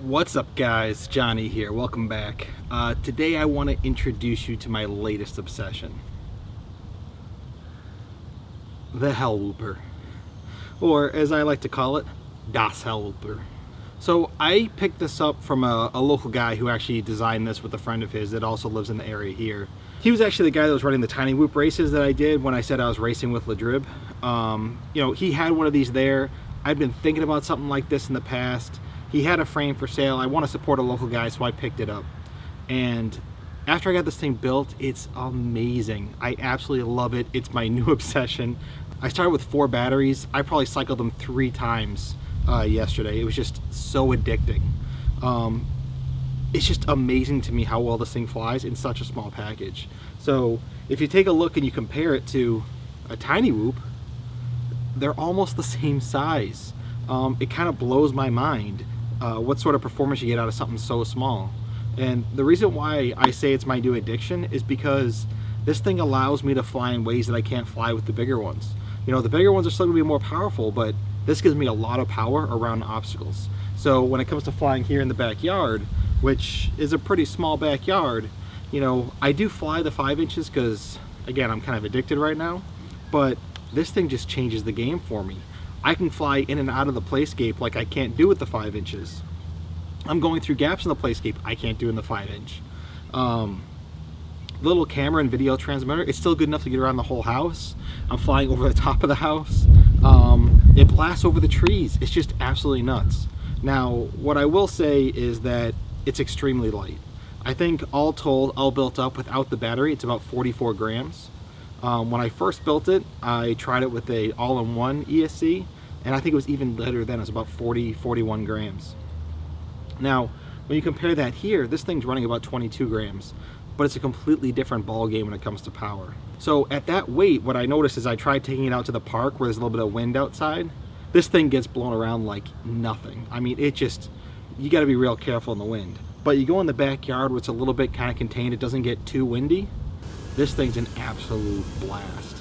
What's up guys, Johnny here, welcome back. Today I want to introduce you to my latest obsession. The Hell Whooper. Or as I like to call it, Das Hell Whooper. So I picked this up from a local guy who actually designed this with a friend of his that also lives in the area here. He was actually the guy that was running the Tiny Whoop races that I did when I said I was racing with Ladrib. He had one of these there. I've been thinking about something like this in the past. He had a frame for sale. I want to support a local guy, so I picked it up. And after I got this thing built, it's amazing. I absolutely love it. It's my new obsession. I started with 4 batteries. I probably cycled them 3 times yesterday. It was just so addicting. It's just amazing to me how well this thing flies in such a small package. So if you take a look and you compare it to a Tiny Whoop, they're almost the same size. It kind of blows my mind what sort of performance you get out of something so small. And the reason why I say it's my new addiction is because this thing allows me to fly in ways that I can't fly with the bigger ones. You know, the bigger ones are still going to be more powerful, but this gives me a lot of power around obstacles. So when it comes to flying here in the backyard, which is a pretty small backyard, you know, I do fly the 5 inches because, again, I'm kind of addicted right now, but this thing just changes the game for me. I can fly in and out of the playscape like I can't do with the 5 inches. I'm going through gaps in the playscape I can't do in the 5 inch. Little camera and video transmitter, it's still good enough to get around the whole house. I'm flying over the top of the house. It blasts over the trees. It's just absolutely nuts. Now, what I will say is that it's extremely light. I think all told, all built up without the battery, it's about 44 grams. When I first built it, I tried it with a all-in-one ESC, and I think it was even lighter then. It was about 41 grams. Now, when you compare that here, this thing's running about 22 grams, but it's a completely different ball game when it comes to power. So at that weight, what I noticed is I tried taking it out to the park where there's a little bit of wind outside. This thing gets blown around like nothing. I mean, you gotta be real careful in the wind. But you go in the backyard where it's a little bit kind of contained, it doesn't get too windy, this thing's an absolute blast.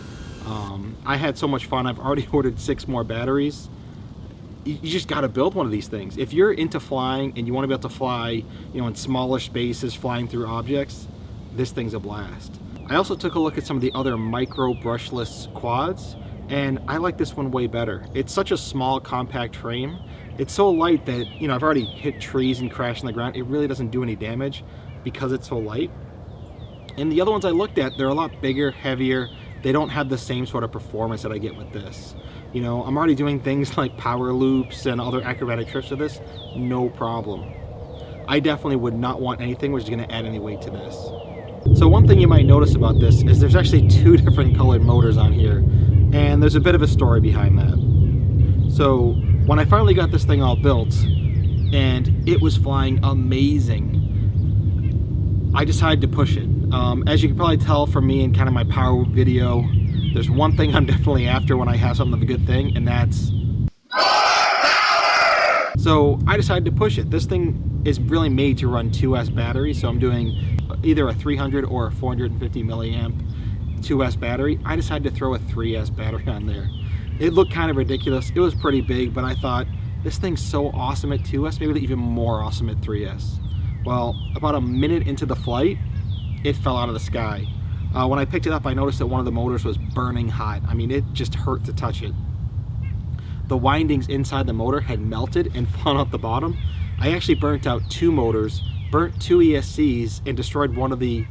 I had so much fun. I've already ordered 6 more batteries. You just got to build one of these things. If you're into flying and you want to be able to fly, you know, in smaller spaces, flying through objects, this thing's a blast. I also took a look at some of the other micro brushless quads, and I like this one way better. It's such a small, compact frame. It's so light that, you know, I've already hit trees and crashed on the ground. It really doesn't do any damage because it's so light. And the other ones I looked at, they're a lot bigger, heavier. They don't have the same sort of performance that I get with this. You know, I'm already doing things like power loops and other acrobatic trips with this, no problem. I definitely would not want anything which is going to add any weight to this. So one thing you might notice about this is there's actually 2 different colored motors on here, and there's a bit of a story behind that. So when I finally got this thing all built, and it was flying amazing, I decided to push it. As you can probably tell from me and kind of my power whoop video, there's one thing I'm definitely after when I have something of a good thing, and that's so I decided to push it. This thing is really made to run 2S batteries, so I'm doing either a 300 or a 450 milliamp 2S battery. I decided to throw a 3S battery on there. It looked kind of ridiculous. It was pretty big, but I thought this thing's so awesome at 2S, maybe even more awesome at 3S. Well, about a minute into the flight, it fell out of the sky. When I picked it up, I noticed that one of the motors was burning hot. I mean, it just hurt to touch it. The windings inside the motor had melted and fallen out the bottom. I actually burnt out 2 motors, burnt 2 ESCs, and destroyed one of the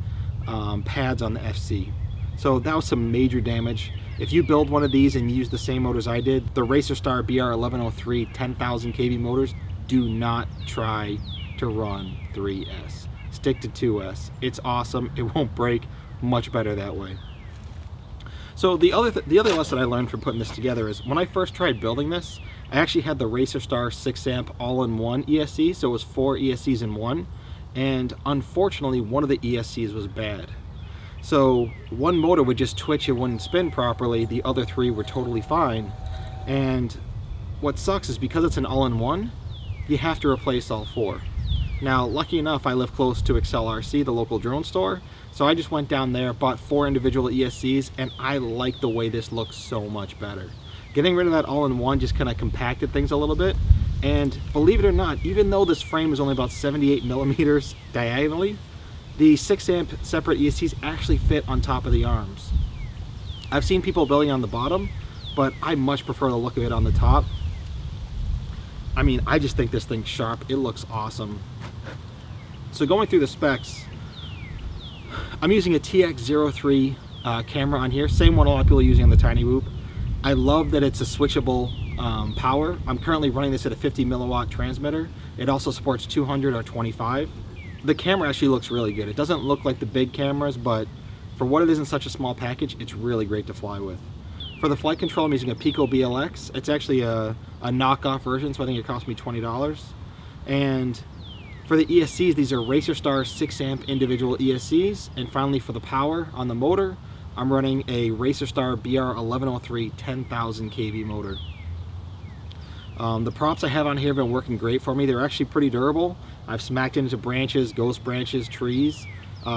pads on the FC. So that was some major damage. If you build one of these and use the same motors I did, the Racer Star BR1103 10,000 kV motors, do not try to run 3S. Stick to 2S. It's awesome. It won't break. Much better that way. So the other lesson I learned from putting this together is when I first tried building this, I actually had the Racer Star 6 amp all-in-one ESC, so it was 4 ESCs in one, and unfortunately one of the ESCs was bad. So one motor would just twitch and wouldn't spin properly, the other 3 were totally fine, and what sucks is because it's an all-in-one, you have to replace all 4. Now, lucky enough, I live close to XLRC, the local drone store, so I just went down there, bought 4 individual ESCs, and I like the way this looks so much better. Getting rid of that all-in-one just kind of compacted things a little bit, And believe it or not, even though this frame is only about 78 millimeters diagonally, the 6 amp separate ESCs actually fit on top of the arms. I've seen people building on the bottom, but I much prefer the look of it on the top. I mean, I just think this thing's sharp. It looks awesome. So going through the specs, I'm using a TX03 camera on here, same one a lot of people are using on the Tiny Whoop. I love that it's a switchable power. I'm currently running this at a 50 milliwatt transmitter. It also supports 200 or 25. The camera actually looks really good. It doesn't look like the big cameras, but for what it is in such a small package, it's really great to fly with. For the flight control, I'm using a Pico BLX. It's actually a knockoff version, so I think it cost me $20. And for the ESCs, these are Racer Star 6 amp individual ESCs. And finally, for the power on the motor, I'm running a Racer Star BR1103 10,000 kV motor. The props I have on here have been working great for me. They're actually pretty durable. I've smacked into branches, ghost branches, trees.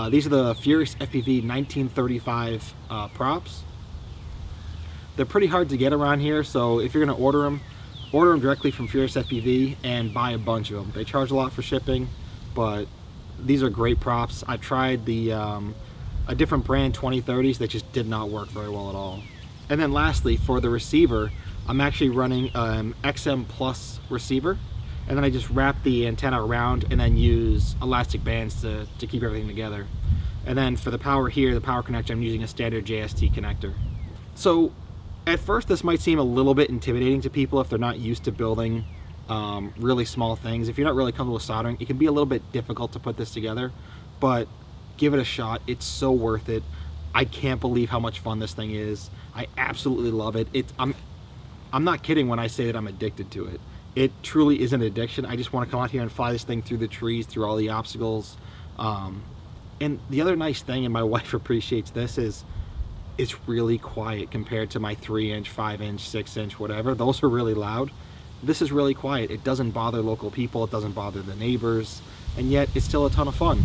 These are the Furious FPV 1935 props. They're pretty hard to get around here, so if you're going to order them directly from Furious FPV and buy a bunch of them. They charge a lot for shipping, but these are great props. I've tried the a different brand 2030s that just did not work very well at all. And then lastly, for the receiver, I'm actually running XM Plus receiver, and then I just wrap the antenna around and then use elastic bands to keep everything together. And then for the power here, the power connector, I'm using a standard JST connector. So at first this might seem a little bit intimidating to people if they're not used to building really small things. If you're not really comfortable with soldering, it can be a little bit difficult to put this together, but give it a shot. It's so worth it. I can't believe how much fun this thing is. I absolutely love it. I'm not kidding when I say that I'm addicted to it. It truly is an addiction. I just want to come out here and fly this thing through the trees, through all the obstacles. And the other nice thing, and my wife appreciates this, is it's really quiet compared to my 3-inch, 5-inch, 6-inch, whatever. Those are really loud. This is really quiet. It doesn't bother local people. It doesn't bother the neighbors. And yet it's still a ton of fun.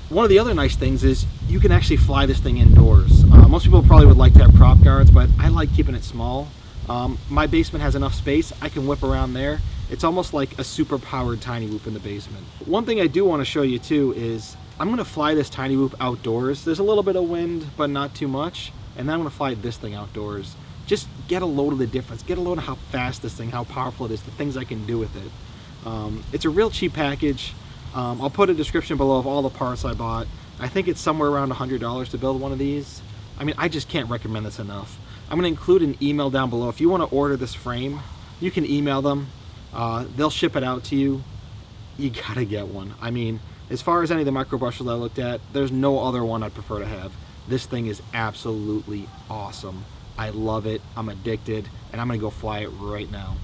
One of the other nice things is you can actually fly this thing indoors. Most people probably would like to have prop guards, but I like keeping it small. My basement has enough space. I can whip around there. It's almost like a super powered Tiny Whoop in the basement. One thing I do want to show you too is I'm going to fly this Tiny Whoop outdoors. There's a little bit of wind, but not too much. And then I'm going to fly this thing outdoors. Just get a load of the difference. Get a load of how fast this thing, how powerful it is, the things I can do with it. It's a real cheap package. I'll put a description below of all the parts I bought. I think it's somewhere around $100 to build one of these. I mean, I just can't recommend this enough. I'm going to include an email down below. If you want to order this frame, you can email them. They'll ship it out to you. You gotta get one. I mean, as far as any of the micro brushless I looked at, there's no other one I'd prefer to have. This thing is absolutely awesome. I love it. I'm addicted, and I'm gonna go fly it right now.